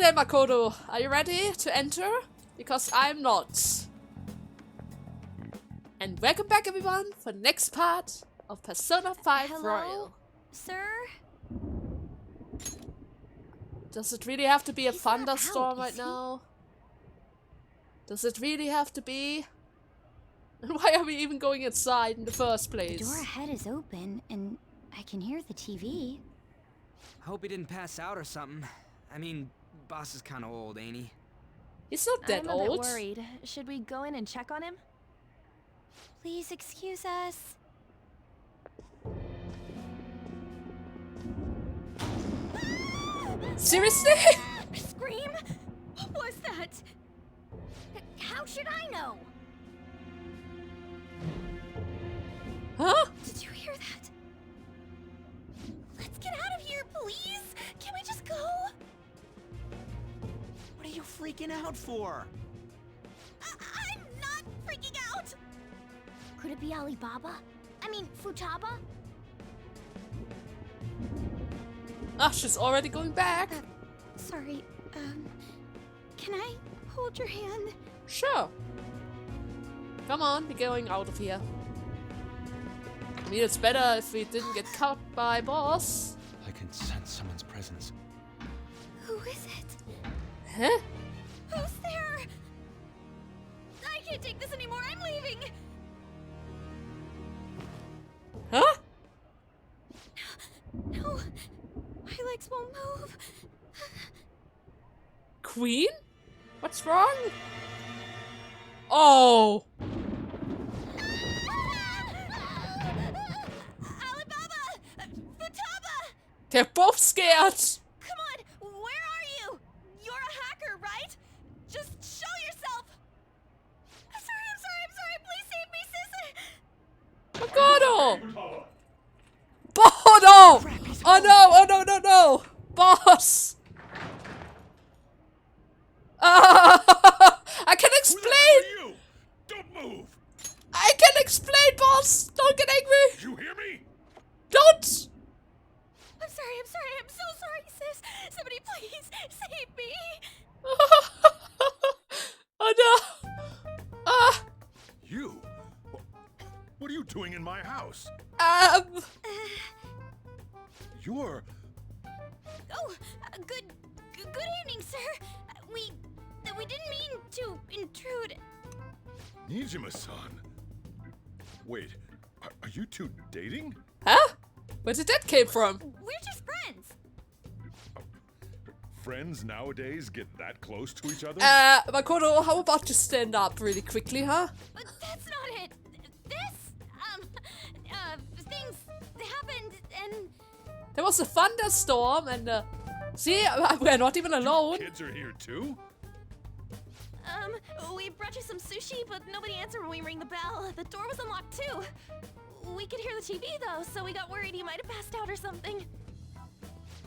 then, Makoto, are you ready to enter? Because I'm not. And welcome back, everyone, for the next part of Persona 5 Hello? Royal. Sir? Does it really have to be a He's not thunderstorm out, right is he? now? Does it really have to be? And why are we even going inside in the first The place? door ahead is open, and I can hear the TV. Hope he didn't pass out or something. I mean, boss is kind of old, ain't he? He's not that I'm a old. bit worried. Should we go in and check on him? Please excuse us. Seriously? Scream? What was that? How should I know? Huh? Did you hear that? Let's get out of here, please. Can we just go? What are you freaking out for? I'm not freaking out. Could it be Alibaba? I mean, Futaba? Ah, she's already going back. Sorry, can I hold your hand? Sure. Come on, we're going out of here. I mean, it's better if we didn't get caught by boss. I can sense someone's presence. Who is it? Huh? Who's there? I can't take this anymore. I'm leaving. Huh? No, my legs won't move. Queen? What's wrong? Oh! Alibaba! Futaba! They're both scared! Come on, where are you? You're a hacker, right? Just show yourself. I'm sorry. Please save me, sis. Makoto! Bono! Oh no! Boss! I can explain! Who you? Don't move! I can explain, boss! Don't get angry! You hear me? Don't! I'm sorry. I'm so sorry, sis. Somebody please save me. Oh no! You? What are you doing in my house? You're... Oh, good evening, sir. We didn't mean to intrude. Nijima-san. Wait, are you two dating? Huh? Where did that came from? We're just friends. Friends nowadays get that close to each other? Makoto, how about you stand up really quickly, huh? But that's not it. Things happened and... There was a thunderstorm and, see, we're not even alone. Kids are here too? We brought you some sushi, but nobody answered when we rang the bell. The door was unlocked too. We could hear the TV though, so we got worried you might have passed out or something.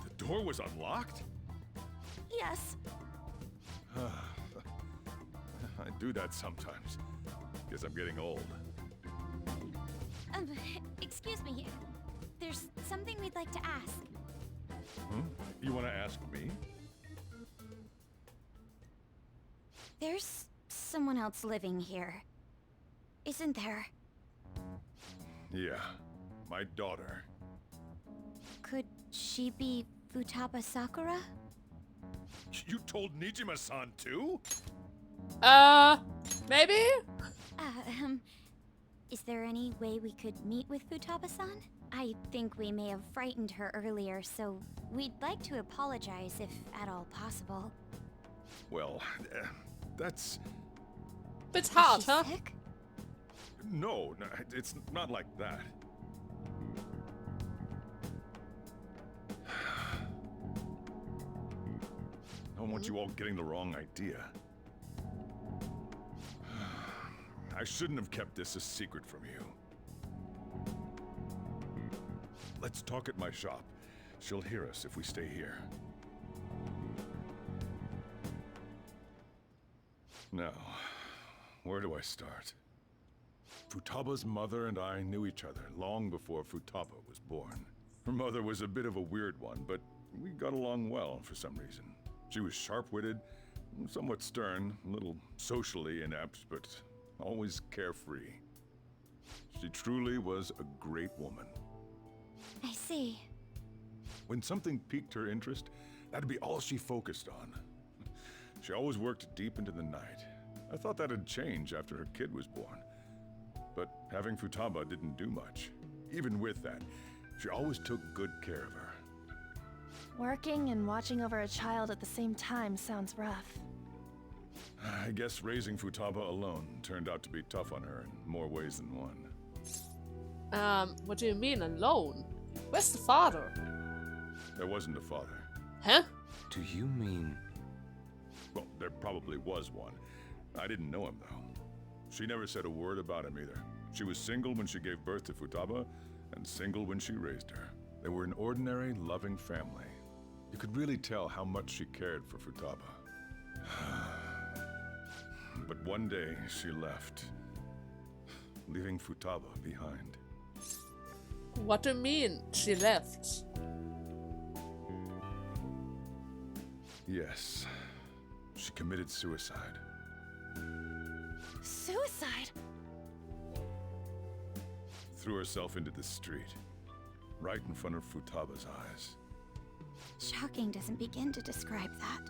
The door was unlocked? Yes. I do that sometimes. Guess I'm getting old. Excuse me. There's something we'd like to ask. You want to ask me? There's someone else living here, isn't there? Yeah, my daughter. Could she be Futaba Sakura? You told Nijima-san too? Maybe? Is there any way we could meet with Futaba-san? I think we may have frightened her earlier, so we'd like to apologize if at all possible. Well, that's... Bit hard, Is she huh? sick? No, it's not like that. I don't want you all getting the wrong idea. I shouldn't have kept this a secret from you. Let's talk at my shop. She'll hear us if we stay here. Now, where do I start? Futaba's mother and I knew each other long before Futaba was born. Her mother was a bit of a weird one, but we got along well for some reason. She was sharp-witted, somewhat stern, a little socially inept, but always carefree. She truly was a great woman. I see. When something piqued her interest, that'd be all she focused on. She always worked deep into the night. I thought that'd change after her kid was born. But having Futaba didn't do much. Even with that, she always took good care of her. Working and watching over a child at the same time sounds rough. I guess raising Futaba alone turned out to be tough on her in more ways than one. What do you mean alone? Where's the father? There wasn't a father. Huh? Do you mean... Well, there probably was one. I didn't know him, though. She never said a word about him either. She was single when she gave birth to Futaba, and single when she raised her. They were an ordinary, loving family. You could really tell how much she cared for Futaba. But one day, she left, leaving Futaba behind. What do you mean, she left? Yes, she committed suicide. Suicide? Threw herself into the street, right in front of Futaba's eyes. Shocking doesn't begin to describe that.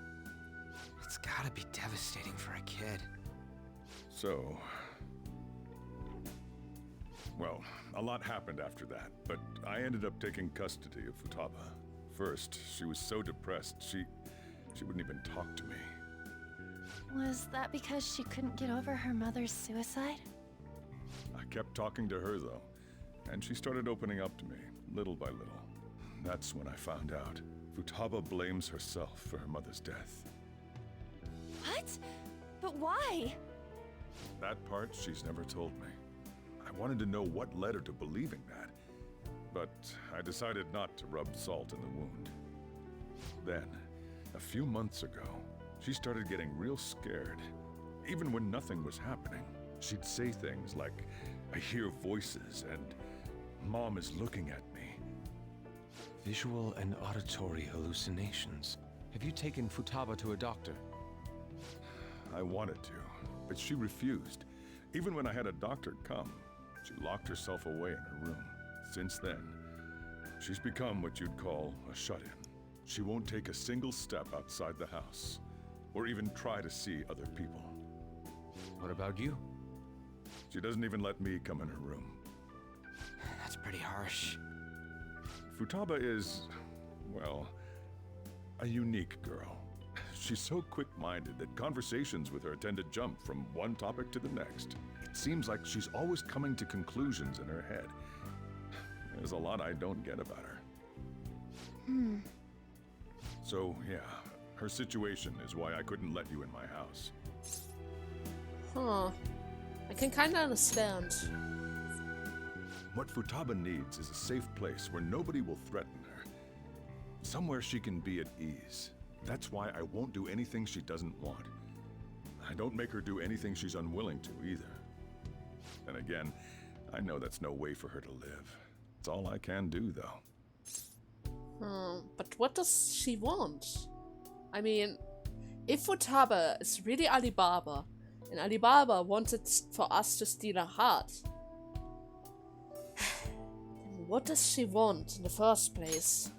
It's gotta be devastating for a kid. So... Well, a lot happened after that, but I ended up taking custody of Futaba. First, she was so depressed, she wouldn't even talk to me. Was that because she couldn't get over her mother's suicide? I kept talking to her, though, and she started opening up to me, little by little. That's when I found out. Futaba blames herself for her mother's death. What? But why? That part she's never told me. I wanted to know what led her to believing that, but I decided not to rub salt in the wound. Then, a few months ago, she started getting real scared. Even when nothing was happening, she'd say things like, "I hear voices," and "Mom is looking at me." Visual and auditory hallucinations. Have you taken Futaba to a doctor? I wanted to, but she refused. Even when I had a doctor come, she locked herself away in her room. Since then, she's become what you'd call a shut-in. She won't take a single step outside the house, or even try to see other people. What about you? She doesn't even let me come in her room. That's pretty harsh. Futaba is, well, a unique girl. She's so quick-minded that conversations with her tend to jump from one topic to the next. It seems like she's always coming to conclusions in her head. There's a lot I don't get about her. So, yeah, her situation is why I couldn't let you in my house. Huh. I can kinda understand. What Futaba needs is a safe place where nobody will threaten her. Somewhere she can be at ease. That's why I won't do anything she doesn't want. I don't make her do anything she's unwilling to either. And again, I know that's no way for her to live. It's all I can do, though. But what does she want? I mean, if Futaba is really Alibaba, and Alibaba wanted for us to steal her heart, then what does she want in the first place?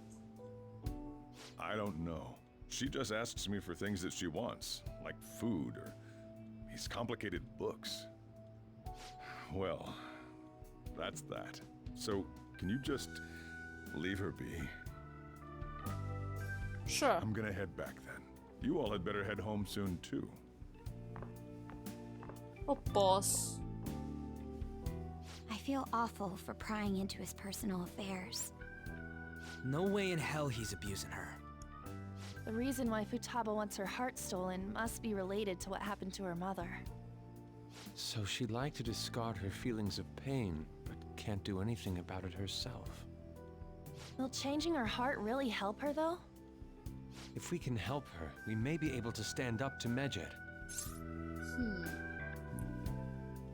I don't know. She just asks me for things that she wants, like food or these complicated books. Well, that's that. So, can you just leave her be? Sure. I'm gonna head back then. You all had better head home soon, too. Oh, boss. I feel awful for prying into his personal affairs. No way in hell he's abusing her. The reason why Futaba wants her heart stolen must be related to what happened to her mother. So she'd like to discard her feelings of pain, but can't do anything about it herself. Will changing her heart really help her, though? If we can help her, we may be able to stand up to Medjed.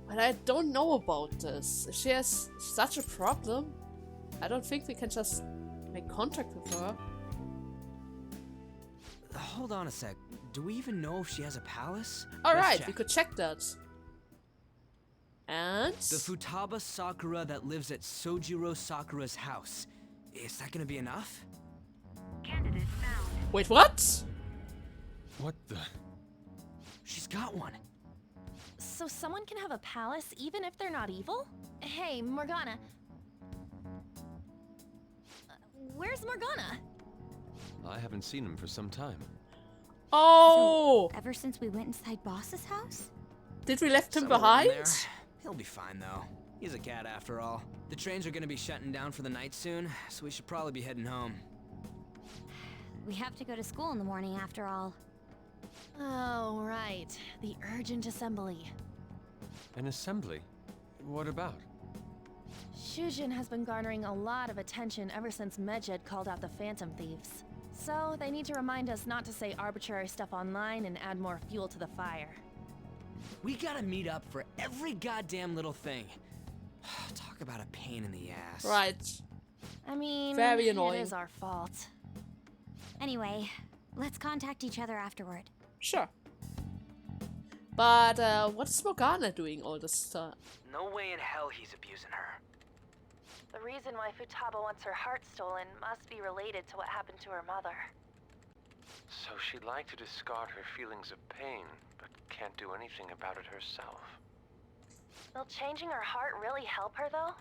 But I don't know about this. If she has such a problem, I don't think we can just make contact with her. Hold on a sec. Do we even know if she has a palace? Alright, check. we could check that. And... The Futaba Sakura that lives at Sojiro Sakura's house. Is that gonna be enough? Wait, what? What the? She's got one. So someone can have a palace even if they're not evil? Hey, Morgana. Where's Morgana? I haven't seen him for some time. Oh! Ever since we went inside Boss's house? Did we left him Somewhere in behind? there. He'll be fine though. He's a cat after all. The trains are gonna be shutting down for the night soon, so we should probably be heading home. We have to go to school in the morning after all. Oh, right. The urgent assembly. An assembly? What about? Shujin has been garnering a lot of attention ever since Medjed called out the Phantom Thieves. So they need to remind us not to say arbitrary stuff online and add more fuel to the fire. We gotta meet up for every goddamn little thing. Talk about a pain in the ass. Right. I mean, Very annoying. it is our fault. Anyway, let's contact each other afterward. Sure. But, what's Morgana doing all this stuff? No way in hell he's abusing her. The reason why Futaba wants her heart stolen must be related to what happened to her mother. So she'd like to discard her feelings of pain, but can't do anything about it herself. Will changing her heart really help her, though?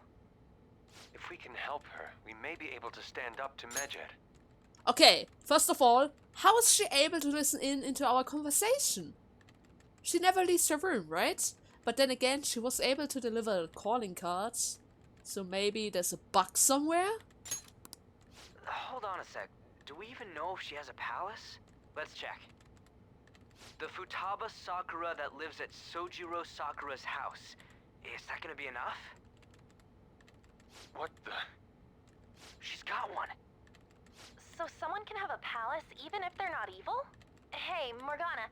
If we can help her, we may be able to stand up to Medjed. Okay, first of all, how is she able to listen into our conversation? She never leaves her room, right? But then again, she was able to deliver calling cards. So maybe there's a bug somewhere? Hold on a sec. Do we even know if she has a palace? Let's check. The Futaba Sakura that lives at Sojiro Sakura's house. Is that gonna be enough? What the? She's got one. So someone can have a palace even if they're not evil? Hey, Morgana.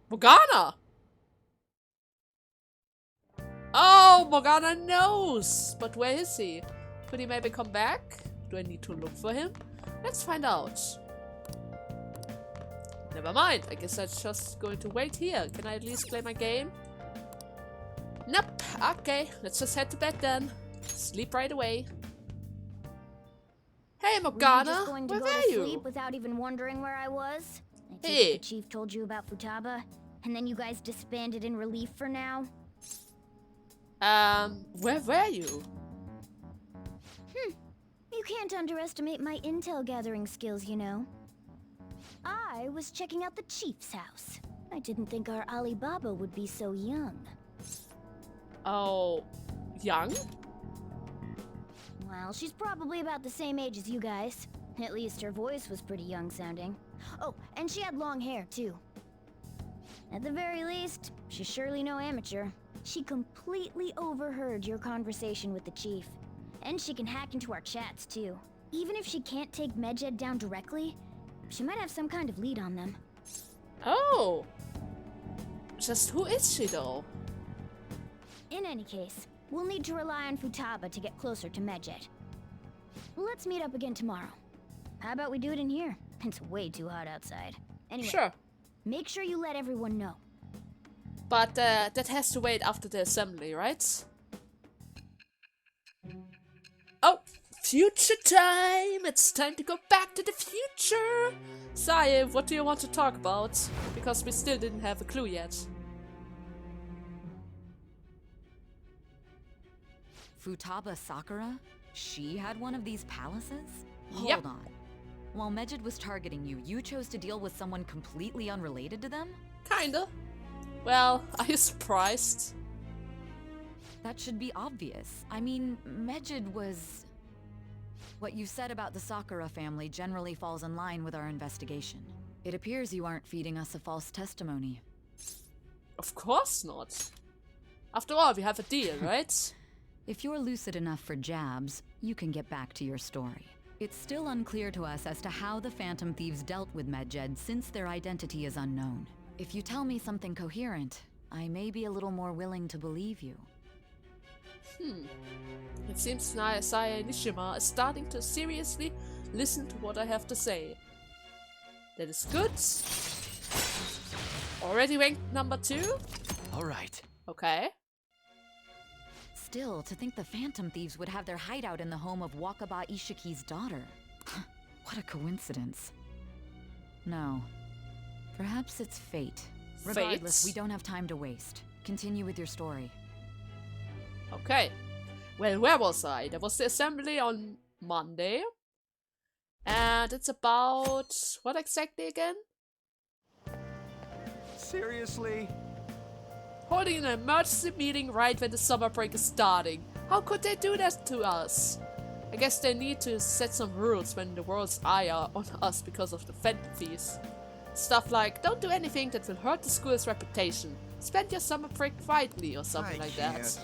Morgana! Oh, Morgana knows! But where is he? Could he maybe come back? Do I need to look for him? Let's find out. Never mind, I guess I'm just going to wait here. Can I at least play my game? Nope. Okay, let's just head to bed then. Sleep right away. Hey, Morgana! Were you just going to Where go were to you? sleep without even wondering where I was? I take Hey. it the chief told you about Futaba, and then you guys disbanded in relief for now? Where were you? You can't underestimate my intel gathering skills, you know. I was checking out the chief's house. I didn't think our Alibaba would be so young. Oh, young? Well, she's probably about the same age as you guys. At least her voice was pretty young sounding. Oh, and she had long hair, too. At the very least, she's surely no amateur. She completely overheard your conversation with the chief. And she can hack into our chats, too. Even if she can't take Medjed down directly, she might have some kind of lead on them. Oh. Just who is she, though? In any case, we'll need to rely on Futaba to get closer to Medjed. Let's meet up again tomorrow. How about we do it in here? It's way too hot outside. Anyway, Sure. make sure you let everyone know. But that has to wait after the assembly, right? Oh, future time! It's time to go back to the future! Sae, what do you want to talk about? Because we still didn't have a clue yet. Futaba Sakura? She had one of these palaces? Yep. Hold on. While Medjed was targeting you, you chose to deal with someone completely unrelated to them? Kinda. Well, are you surprised? That should be obvious. I mean, Medjed was... What you said about the Sakura family generally falls in line with our investigation. It appears you aren't feeding us a false testimony. Of course not. After all, we have a deal, right? If you're lucid enough for jabs, you can get back to your story. It's still unclear to us as to how the Phantom Thieves dealt with Medjed since their identity is unknown. If you tell me something coherent, I may be a little more willing to believe you. It seems Sae Nishima is starting to seriously listen to what I have to say. That is good. Already ranked number 2? Alright. Okay. Still, to think the Phantom Thieves would have their hideout in the home of Wakaba Ishiki's daughter. What a coincidence. No. Perhaps it's fate. Regardless, we don't have time to waste. Continue with your story. Okay. Well, where was I? There was the assembly on Monday. And it's about... what exactly again? Seriously? Holding an emergency meeting right when the summer break is starting. How could they do that to us? I guess they need to set some rules when the world's eye are on us because of the Phantom Thieves. Stuff like, don't do anything that will hurt the school's reputation. Spend your summer break quietly or something like that.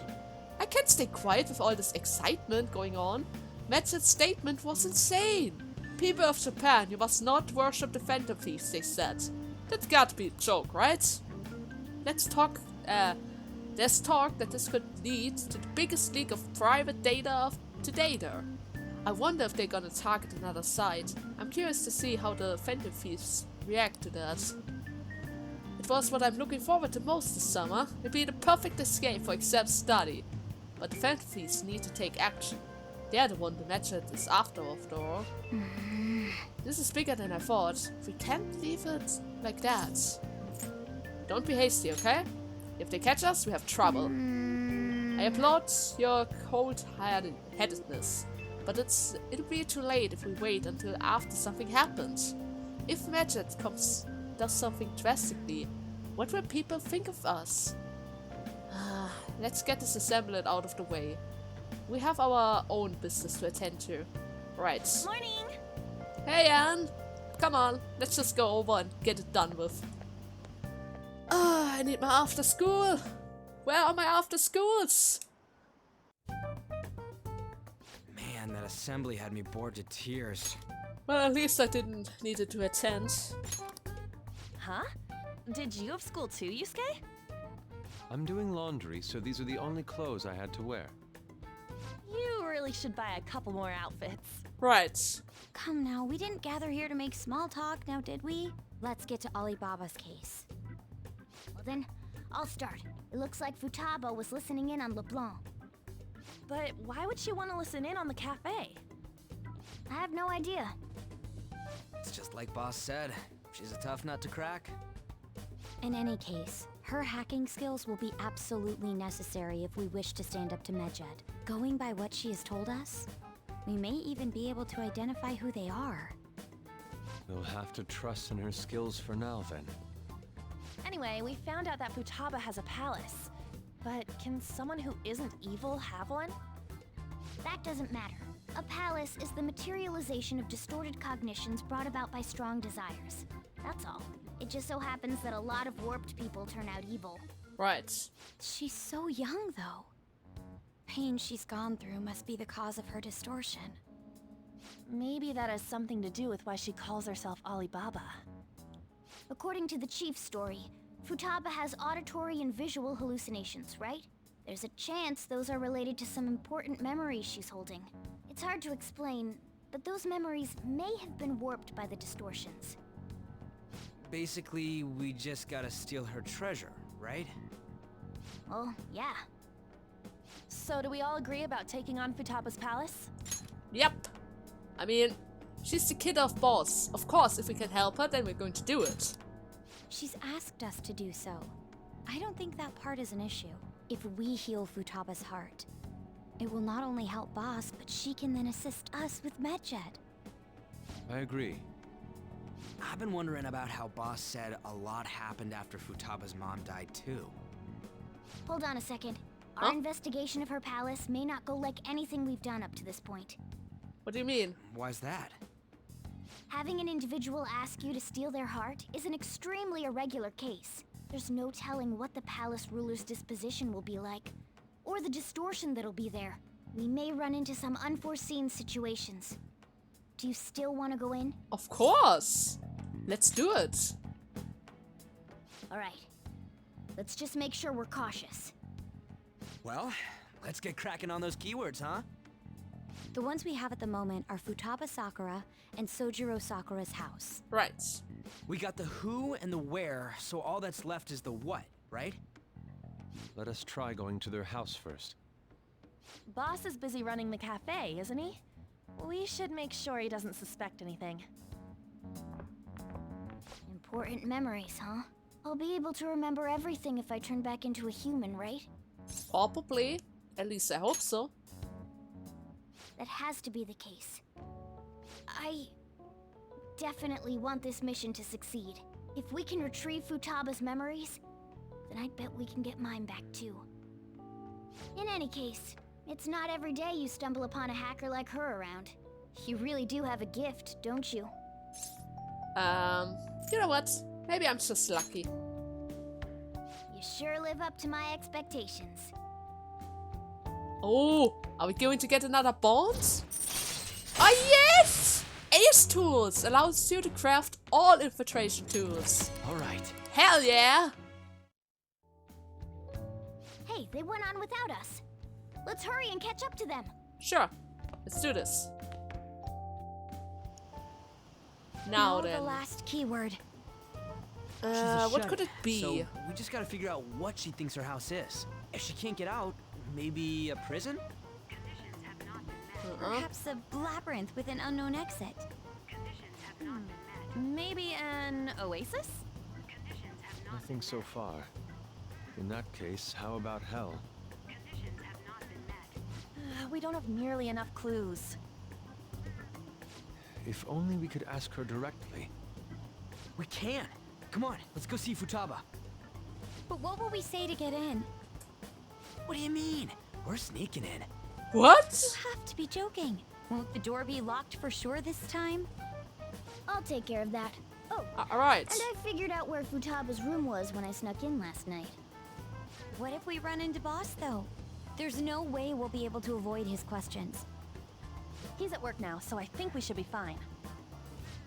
I can't stay quiet with all this excitement going on. Medjed's statement was insane. People of Japan, you must not worship the Phantom Thieves, they said. That's gotta be a joke, right? There's talk that this could lead to the biggest leak of private data of to date. I wonder if they're gonna target another site. I'm curious to see how the Phantom Thieves react to that. It was what I'm looking forward to most this summer. It'd be the perfect escape for exam study. But the Phantom Thieves need to take action. They're the one the Medjed is after all. This is bigger than I thought. We can't leave it like that. Don't be hasty, okay? If they catch us, we have trouble. I applaud your cold-headedness, but it'll be too late if we wait until after something happens. If Medjed does something drastically, what will people think of us? Let's get this assembly out of the way. We have our own business to attend to. Right. Morning! Hey, Anne! Come on, let's just go over and get it done with. I need my after school. Where are my after schools? Man, that assembly had me bored to tears. Well, at least I didn't need to attend. Huh? Did you have school too, Yusuke? I'm doing laundry, so these are the only clothes I had to wear. You really should buy a couple more outfits. Right. Come now, we didn't gather here to make small talk, now did we? Let's get to Alibaba's case. Well then, I'll start. It looks like Futaba was listening in on LeBlanc. But why would she want to listen in on the cafe? I have no idea. It's just like Boss said. She's a tough nut to crack. In any case, her hacking skills will be absolutely necessary if we wish to stand up to Medjed. Going by what she has told us, we may even be able to identify who they are. We'll have to trust in her skills for now, then. Anyway, we found out that Futaba has a palace. But can someone who isn't evil have one? That doesn't matter. A palace is the materialization of distorted cognitions brought about by strong desires. That's all. It just so happens that a lot of warped people turn out evil. Right. She's so young, though. Pain she's gone through must be the cause of her distortion. Maybe that has something to do with why she calls herself Alibaba. According to the chief's story, Futaba has auditory and visual hallucinations, right? There's a chance those are related to some important memories she's holding. It's hard to explain, but those memories may have been warped by the distortions. Basically, we just gotta steal her treasure, right? Well, yeah. So do we all agree about taking on Futaba's palace? Yep. I mean, she's the kid of boss. Of course, if we can help her, then we're going to do it. She's asked us to do so. I don't think that part is an issue. If we heal Futaba's heart, it will not only help Boss, but she can then assist us with Medjed. I agree. I've been wondering about how Boss said a lot happened after Futaba's mom died too. Hold on a second. Our Huh? investigation of her palace may not go like anything we've done up to this point. What do you mean? Why's that? Having an individual ask you to steal their heart is an extremely irregular case. There's no telling what the palace ruler's disposition will be like, or the distortion that'll be there. We may run into some unforeseen situations. Do you still want to go in? Of course! Let's do it! Alright. Let's just make sure we're cautious. Well, let's get cracking on those keywords, huh? The ones we have at the moment are Futaba Sakura and Sojiro Sakura's house. Right. We got the who and the where, so all that's left is the what, right? Let us try going to their house first. Boss is busy running the cafe, isn't he? We should make sure he doesn't suspect anything. Important memories, huh? I'll be able to remember everything if I turn back into a human, right? Probably. At least I hope so. That has to be the case. I definitely want this mission to succeed. If we can retrieve Futaba's memories, then I bet we can get mine back too. In any case, it's not every day you stumble upon a hacker like her around. You really do have a gift, don't you? You know what? Maybe I'm just lucky. You sure live up to my expectations. Oh, are we going to get another bond? Oh yes! Ace Tools allows you to craft all infiltration tools. Alright. Hell yeah! Hey, they went on without us. Let's hurry and catch up to them. Sure, let's do this. Now Know then, the last keyword. She's a what shut. could it be? So we just gotta figure out what she thinks her house is. If she can't get out, maybe a prison? Perhaps a labyrinth with an unknown exit. Maybe an oasis? Nothing so far. In that case, how about hell? We don't have nearly enough clues. If only we could ask her directly. We can! Come on, let's go see Futaba. But what will we say to get in? What do you mean? We're sneaking in. What? You have to be joking. Won't the door be locked for sure this time? I'll take care of that. Oh, Alright. and I figured out where Futaba's room was when I snuck in last night. What if we run into Boss, though? There's no way we'll be able to avoid his questions. He's at work now, so I think we should be fine.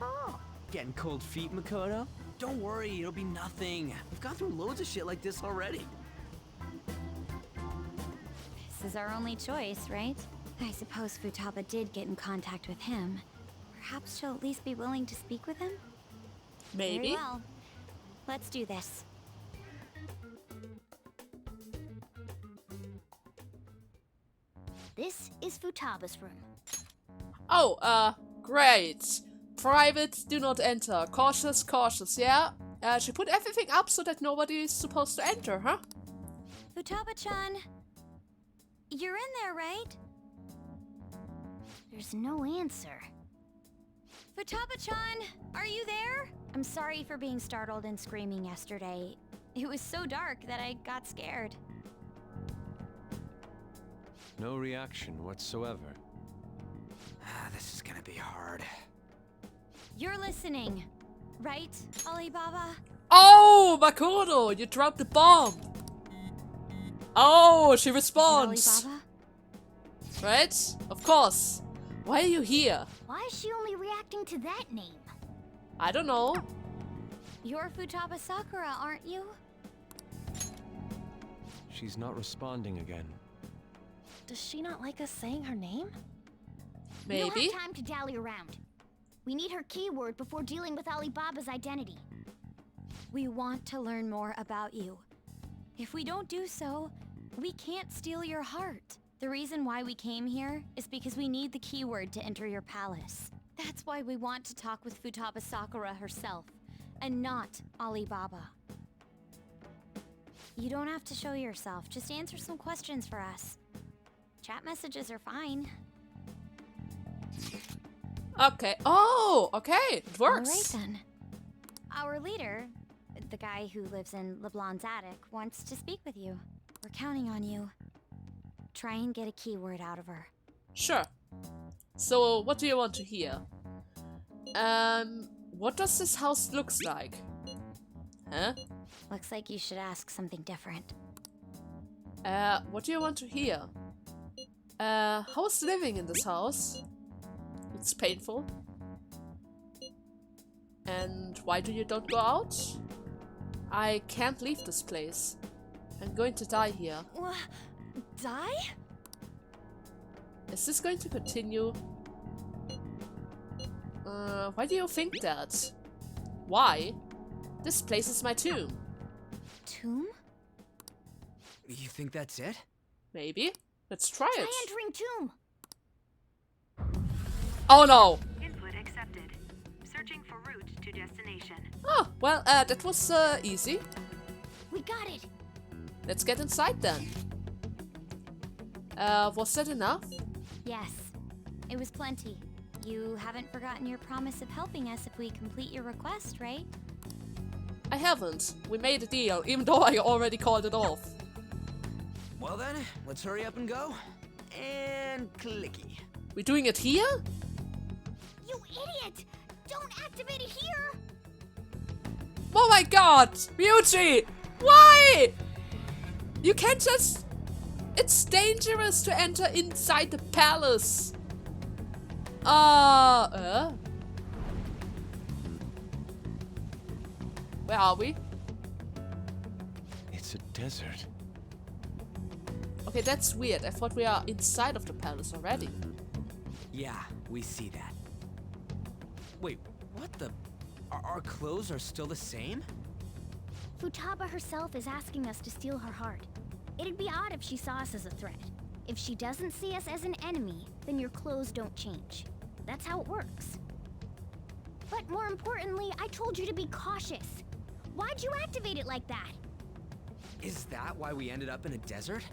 Oh, Getting cold feet, Makoto? Don't worry, it'll be nothing. We've gone through loads of shit like this already. this is our only choice, right? I suppose Futaba did get in contact with him. Perhaps she'll at least be willing to speak with him? Very Maybe. well. Let's do this. This is Futaba's room. Oh, great. Private, do not enter. Cautious, cautious, yeah? She put everything up so that nobody is supposed to enter, huh? Futaba-chan, you're in there, right? There's no answer. Futaba-chan, are you there? I'm sorry for being startled and screaming yesterday. It was so dark that I got scared. No reaction whatsoever. This is gonna be hard. You're listening, right, Alibaba? Oh, Makoto, you dropped the bomb. Oh, she responds. Alibaba? Right? Of course. Why are you here? Why is she only reacting to that name? I don't know. You're Futaba Sakura, aren't you? She's not responding again. Does she not like us saying her name? We Maybe. don't have time to dally around. We need her keyword before dealing with Alibaba's identity. We want to learn more about you. If we don't do so, we can't steal your heart. The reason why we came here is because we need the keyword to enter your palace. That's why we want to talk with Futaba Sakura herself, and not Alibaba. You don't have to show yourself, just answer some questions for us. Chat messages are fine. Okay. Oh, okay. It works. All right then. Our leader, the guy who lives in LeBlanc's attic, wants to speak with you. We're counting on you. Try and get a keyword out of her. Sure. So, what do you want to hear? What does this house looks like? Huh? Looks like you should ask something different. What do you want to hear? How's living in this house? It's painful. And why do you don't go out? I can't leave this place. I'm going to die here. Die? Is this going to continue? Why do you think that? Why? This place is my tomb. Tomb? You think that's it? Maybe. Let's try Try it. entering tomb. Oh no! Input accepted. Searching for route to destination. Oh, well, that was easy. We got it. Let's get inside then. Was that enough? Yes, it was plenty. You haven't forgotten your promise of helping us if we complete your request, right? I haven't. We made a deal, even though I already called it off. Well then, let's hurry up and go. And clicky. We doing it here? You idiot! Don't activate it here! Oh my god! Ryuji! Why? You can't just... It's dangerous to enter inside the palace. Where are we? It's a desert. Okay, that's weird. I thought we are inside of the palace already. Yeah, we see that. Wait, what the? Our clothes are still the same? Futaba herself is asking us to steal her heart. It'd be odd if she saw us as a threat. If she doesn't see us as an enemy, then your clothes don't change. That's how it works. But more importantly, I told you to be cautious. Why'd you activate it like that? Is that why we ended up in a desert?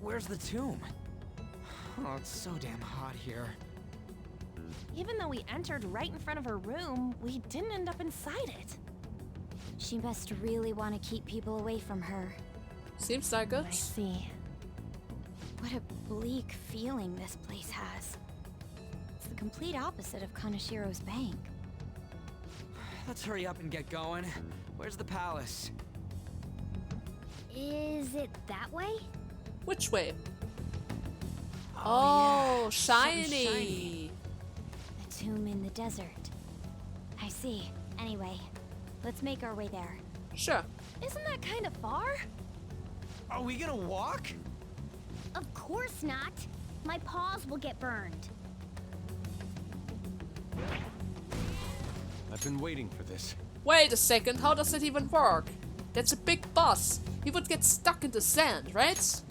Where's the tomb? Oh, it's so damn hot here. Even though we entered right in front of her room, we didn't end up inside it. She must really want to keep people away from her. Seems like I it. see. What a bleak feeling this place has. It's the complete opposite of Kanashiro's bank. Let's hurry up and get going. Where's the palace? Is it that way? Which way? Oh, Oh, yeah. Something shiny. A tomb in the desert. I see. Anyway, let's make our way there. Sure. Isn't that kind of far? Are we gonna walk? Of course not. My paws will get burned. I've been waiting for this. Wait a second, how does it even work? That's a big boss. He would get stuck in the sand, right?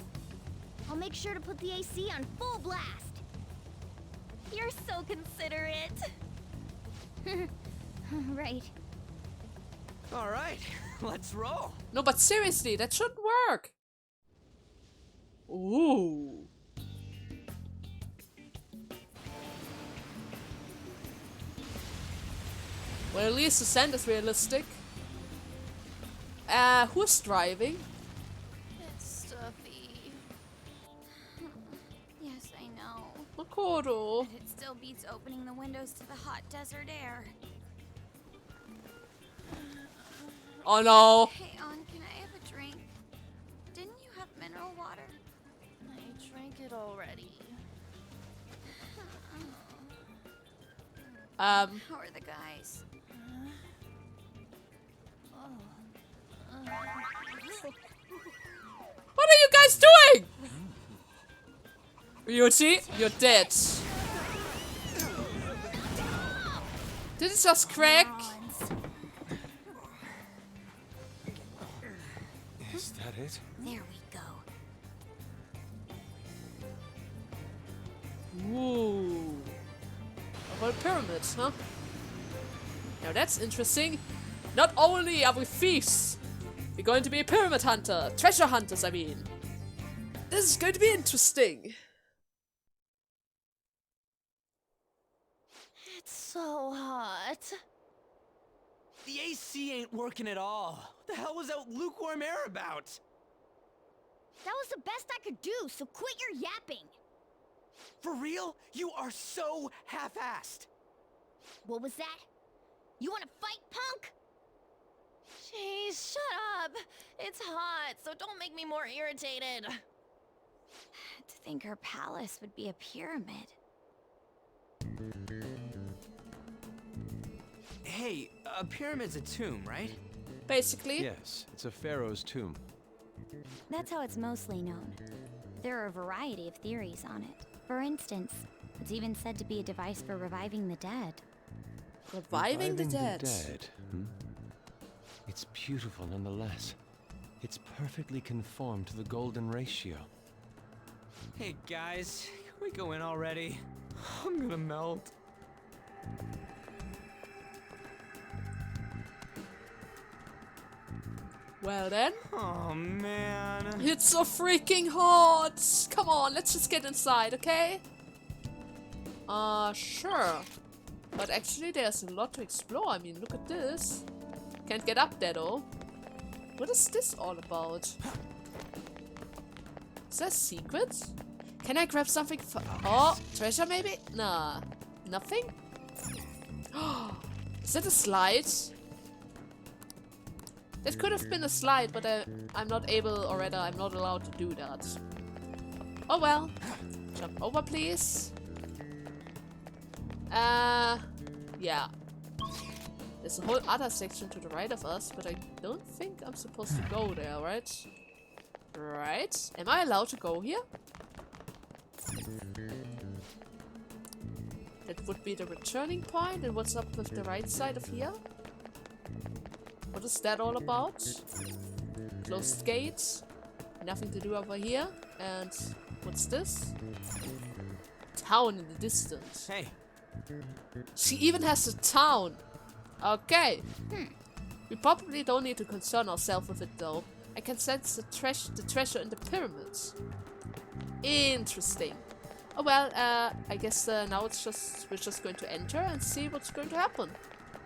I'll make sure to put the AC on full blast. You're so considerate. Right. All right, let's roll. No, but seriously, that shouldn't work. Ooh. Well, at least the sand is realistic. Who's driving? It's stuffy. Yes, I know. Makoto. But it still beats opening the windows to the hot desert air. Oh no. Hey, On, can I have a drink? Didn't you have mineral water? I drank it already. How are the guys? What are you guys doing? Ryuji, you're dead. Did it just crack? Is that it? There we go. Ooh. A whole pyramid, huh? Now that's interesting. Not only are we thieves, we're going to be pyramid hunter, treasure hunters, I mean. This is going to be interesting. It's so hot. The AC ain't working at all. What the hell was that lukewarm air about? That was the best I could do, so quit your yapping. For real? You are so half-assed. What was that? You want to fight, punk? Jeez, shut up. It's hot, so don't make me more irritated. To think her palace would be a pyramid. Hey, a pyramid's a tomb, right? Basically. Yes, it's a pharaoh's tomb. That's how it's mostly known. There are a variety of theories on it. For instance, it's even said to be a device for reviving the dead. Reviving the dead. Hmm? It's beautiful nonetheless. It's perfectly conformed to the golden ratio. Hey guys, can we go in already? I'm gonna melt. Well then. Oh man. It's so freaking hot! Come on, let's just get inside, okay? Sure. But actually there's a lot to explore. I mean, look at this. Can't get up there though. What is this all about? Is that a secret? Can I grab something for— oh, treasure maybe? Nah. Nothing? Is that a slide? That could have been a slide, but I'm not able, or rather I'm not allowed to do that. Oh well. Jump over please. Yeah. There's a whole other section to the right of us, but I don't think I'm supposed to go there, right? Right. Am I allowed to go here? That would be the returning point, and what's up with the right side of here? What is that all about? Closed gates. Nothing to do over here. And what's this? Town in the distance. Hey. She even has a town. Okay. We probably don't need to concern ourselves with it though. I can sense the treasure in the pyramids. Interesting. Oh well, I guess now we're just going to enter and see what's going to happen.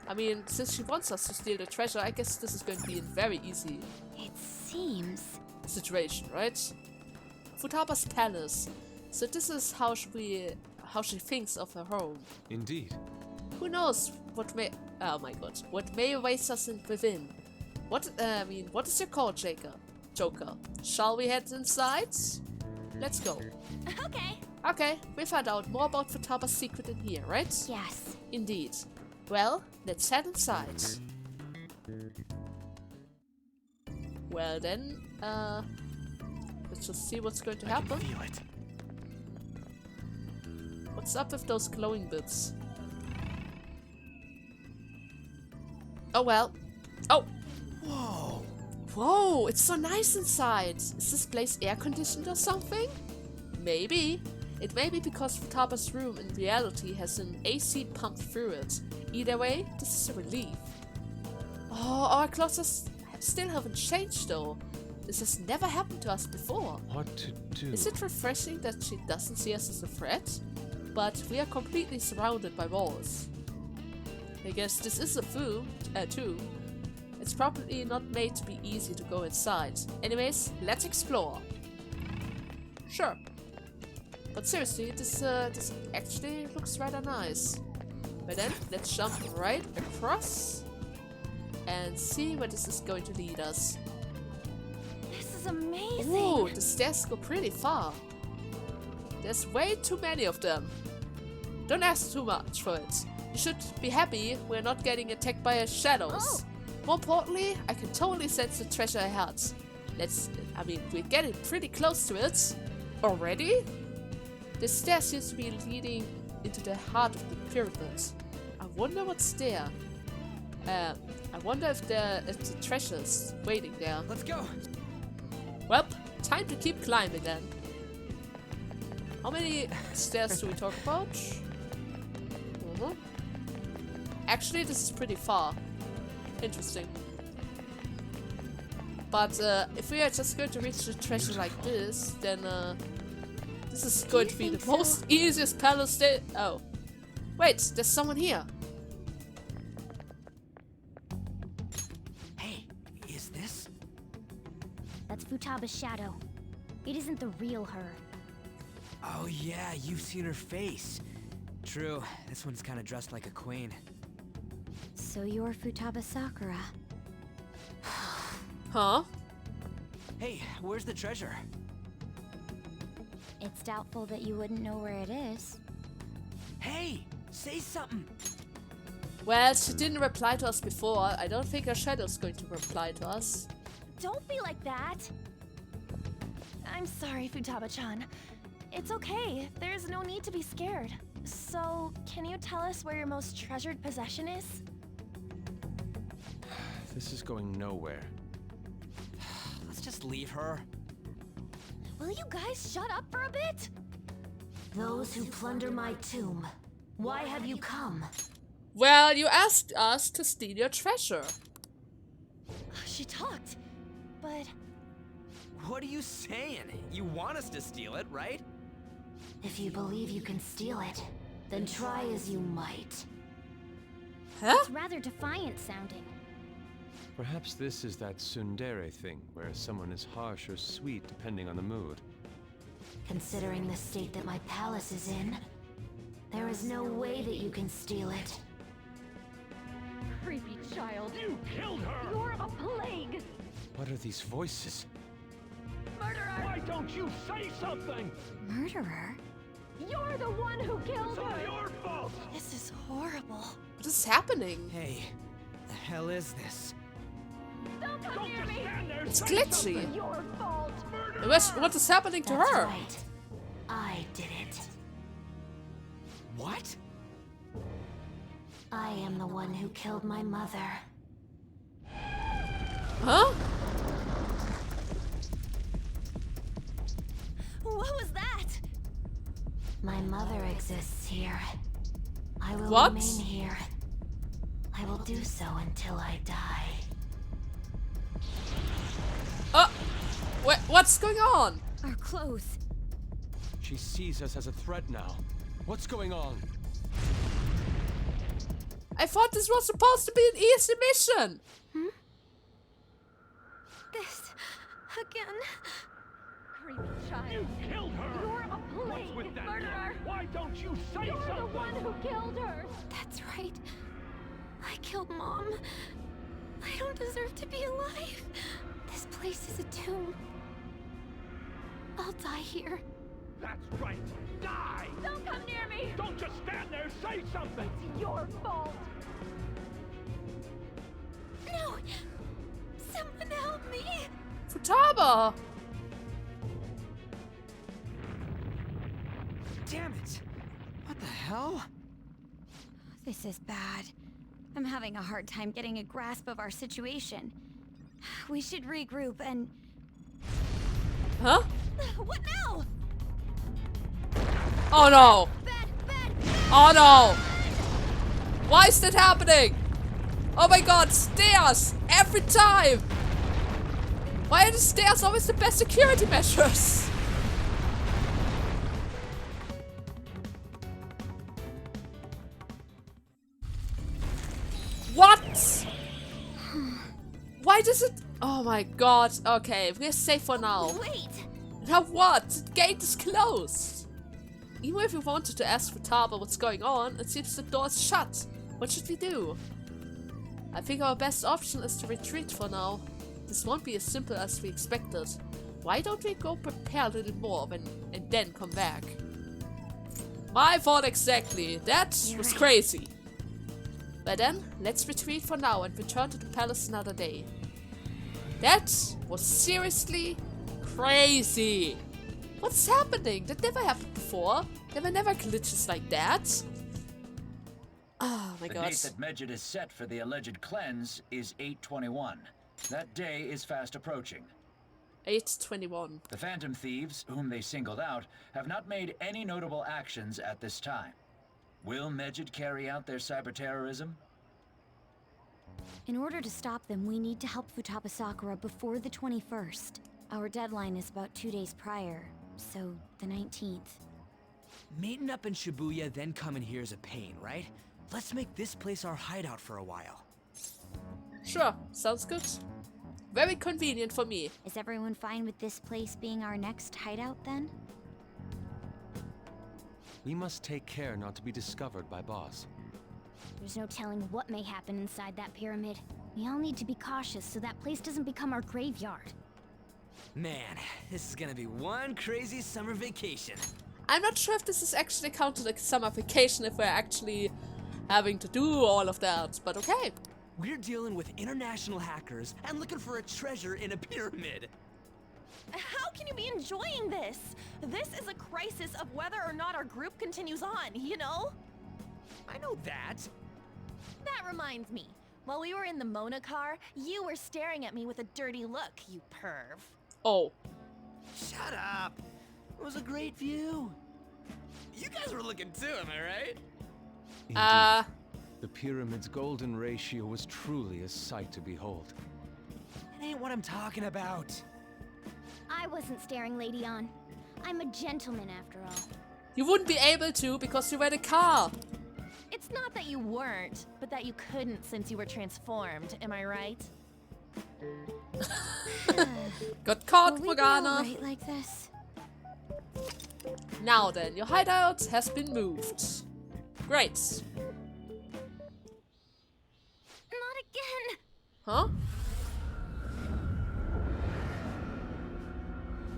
I mean, since she wants us to steal the treasure, I guess this is going to be a very easy It seems. situation, right? Futaba's palace. So this is how she thinks of her home. Indeed. Who knows what may— oh my god. What may await us within. What is your call, Joker? Shall we head inside? Let's go. Okay. Okay, we found out more about Futaba's secret in here, right? Yes. Indeed. Well, let's head inside. Well then, let's just see what's going to happen. I can feel it. What's up with those glowing bits? Oh well. Oh! Whoa. Whoa, it's so nice inside. Is this place air conditioned or something? Maybe. It may be because Futaba's room in reality has an AC pumped through it. Either way, this is a relief. Oh, our clothes still haven't changed though. This has never happened to us before. What to do? Is it refreshing that she doesn't see us as a threat? But we are completely surrounded by walls. I guess this is a tomb. It's probably not made to be easy to go inside. Anyways, let's explore. Sure. But seriously, this actually looks rather nice. But then, let's jump right across and see where this is going to lead us. This is amazing. Ooh, the stairs go pretty far. There's way too many of them. Don't ask too much for it. You should be happy we're not getting attacked by shadows. Oh. More importantly, I can totally sense the treasure ahead. We're getting pretty close to it. Already? The stair seems to be leading into the heart of the pyramids. I wonder what's there. I wonder if the treasure's waiting there. Let's go. Well, time to keep climbing then. How many stairs do we talk about? Actually, this is pretty far. Interesting. But if we are just going to reach the treasure like this, then this is going to be the most easiest palace day. Oh. Wait, there's someone here. Hey, is this? That's Futaba's shadow. It isn't the real her. Oh yeah, you've seen her face. True, this one's kind of dressed like a queen. So you're Futaba Sakura. Huh? Hey, where's the treasure? It's doubtful that you wouldn't know where it is. Hey, say something. Well, she didn't reply to us before. I don't think her shadow's going to reply to us. Don't be like that. I'm sorry, Futaba-chan. It's okay. There's no need to be scared. So, can you tell us where your most treasured possession is? This is going nowhere. Let's just leave her. Will you guys shut up for a bit? Those who plunder my tomb, why have you come? Well, you asked us to steal your treasure. She talked, but What are you saying? You want us to steal it, right? If you believe you can steal it, then try as you might. Huh? It's rather defiant sounding. Perhaps this is that tsundere thing, where someone is harsh or sweet depending on the mood. Considering the state that my palace is in, there is no way that you can steal it. Creepy child. You killed her! You're a plague! What are these voices? Murderer! Why don't you say something? Murderer? You're the one who killed It's all her! your fault! this is horrible. What is happening? Hey, the hell is this? Don't come Don't near just me! stand there! It's say glitchy. something. Your fault! What is happening to That's her? right. I did it. What? I am the one who killed my mother. Huh? What was that? My mother exists here. I will What? remain here. I will do so until I die. What's going on? Our clothes. She sees us as a threat now. What's going on? I thought this was supposed to be an easy mission. This again. Creepy You child. killed her! You're a What's plague! with that? Murderer! Why don't you say You're something? the one who killed her! That's right. I killed Mom. I don't deserve to be alive. This place is a tomb. I'll die here. That's right. Die! Don't come near me! Don't just stand there. Say something. It's your fault! No! Someone help me! Futaba! Damn it! What the hell? This is bad. I'm having a hard time getting a grasp of our situation. We should regroup and... Huh? What now? Oh no! Bad. Oh no! Why is that happening? Oh my god, stairs! Every time! Why are the stairs always the best security measures? What? Why does it... Oh my god. Okay, we're safe for now. Wait! Now what? The gate is closed. Even if we wanted to ask Futaba what's going on, it seems the door's shut. What should we do? I think our best option is to retreat for now. This won't be as simple as we expected. Why don't we go prepare a little more and then come back? My fault exactly. That was crazy. But then, let's retreat for now and return to the palace another day. That was seriously crazy. What's happening? That never happened before. There were never glitches like that. Oh my The god. date that Medjed is set for the alleged cleanse is 8/21. That day is fast approaching. 8/21. The Phantom Thieves, whom they singled out, have not made any notable actions at this time. Will Medjed carry out their cyber terrorism? In order to stop them, we need to help Futaba Sakura before the 21st. Our deadline is about 2 days prior, so the 19th. Meeting up in Shibuya, then coming here is a pain, right? Let's make this place our hideout for a while. Sure, sounds good. Very convenient for me. Is everyone fine with this place being our next hideout then? We must take care not to be discovered by Boss. There's no telling what may happen inside that pyramid. We all need to be cautious so that place doesn't become our graveyard. Man, this is gonna be one crazy summer vacation. I'm not sure if this is actually counted as summer vacation if we're actually having to do all of that, but okay. We're dealing with international hackers and looking for a treasure in a pyramid. How can you be enjoying this? This is a crisis of whether or not our group continues on, you know? I know that. That reminds me. While we were in the Mona car, you were staring at me with a dirty look, you perv. Oh. Shut up. It was a great view. You guys were looking too, am I right? Indeed. The pyramid's golden ratio was truly a sight to behold. It ain't what I'm talking about. I wasn't staring Lady on. I'm a gentleman after all. You wouldn't be able to because you were in a car. It's not that you weren't, but that you couldn't since you were transformed, am I right? Got caught, Will we be Morgana. alright like this? Now then, your hideout has been moved. Great. Not again! Huh?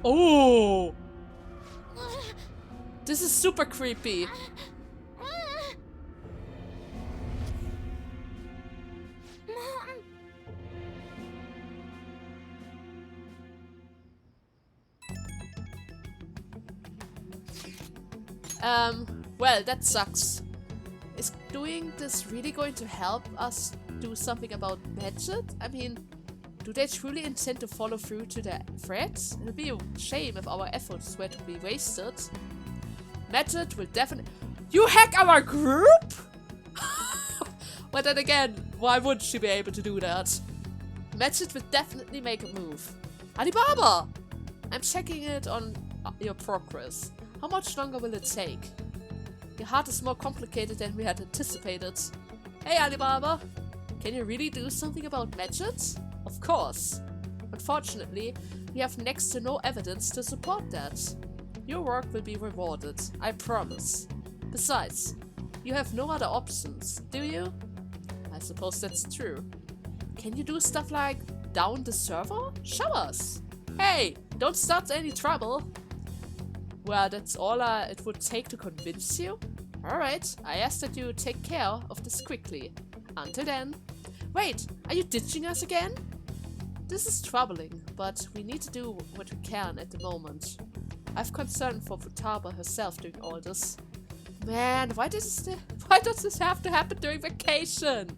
Oh! This is super creepy. Well, that sucks. Is doing this really going to help us do something about Medjed? I mean, do they truly intend to follow through to their threats? It would be a shame if our efforts were to be wasted. Medjed will definitely— You hack our group?! But then again, why would she be able to do that? Medjed will definitely make a move. Alibaba! I'm checking it on your progress. How much longer will it take? Your heart is more complicated than we had anticipated. Hey Alibaba! Can you really do something about Medjed? Of course. Unfortunately, we have next to no evidence to support that. Your work will be rewarded, I promise. Besides, you have no other options, do you? I suppose that's true. Can you do stuff like down the server? Show us! Hey, don't start any trouble! Well, that's all it would take to convince you? Alright, I ask that you take care of this quickly. Until then. Wait, are you ditching us again? This is troubling, but we need to do what we can at the moment. I've concern for Futaba herself doing all this. Man, why does this have to happen during vacation?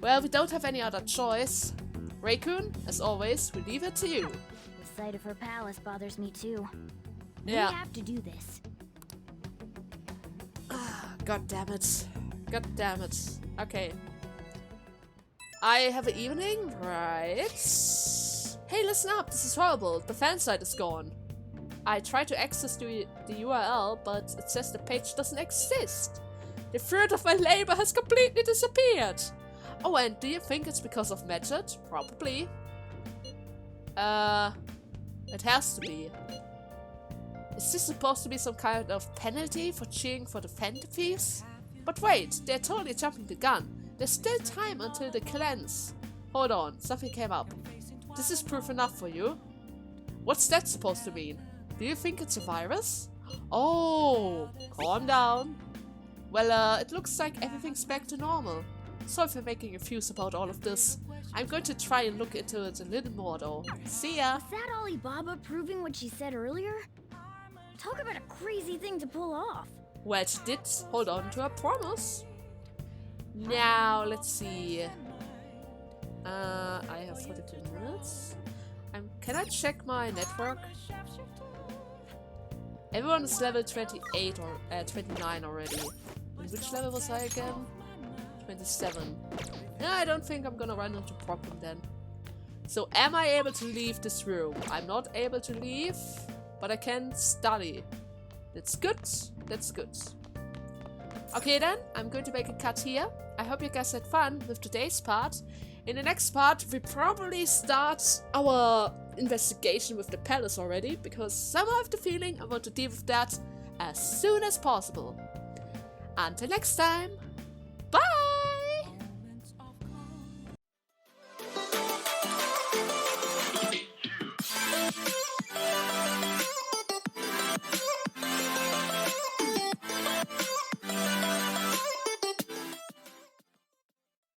Well, we don't have any other choice. Rhei-kun, as always, we leave it to you. The sight of her palace bothers me too. Yeah. We have to do this. God damn it. God damn it. Okay. I have an evening, right? Hey, listen up. This is horrible. The fan site is gone. I tried to access the URL, but it says the page doesn't exist. The fruit of my labor has completely disappeared. Oh, and do you think it's because of Medjed? Probably. It has to be. Is this supposed to be some kind of penalty for cheering for the Phantom Thieves? But wait, they're totally jumping the gun. There's still time until the cleanse. Hold on, something came up. This is proof enough for you. What's that supposed to mean? Do you think it's a virus? Oh, calm down. Well, it looks like everything's back to normal. Sorry for making a fuss about all of this. I'm going to try and look into it a little more though. See ya! Was that Alibaba proving what she said earlier? Talk about a crazy thing to pull off. Well, she did hold on to her promise. Now, let's see. I have 42 minutes. Can I check my network? Everyone is level 28 or 29 already. And which level was I again? 27. Yeah, I don't think I'm gonna run into a problem then. So am I able to leave this room? I'm not able to leave, but I can study. That's good. That's good. Okay then, I'm going to make a cut here. I hope you guys had fun with today's part. In the next part, we probably start our investigation with the palace already, because somehow I have the feeling I want to deal with that as soon as possible. Until next time!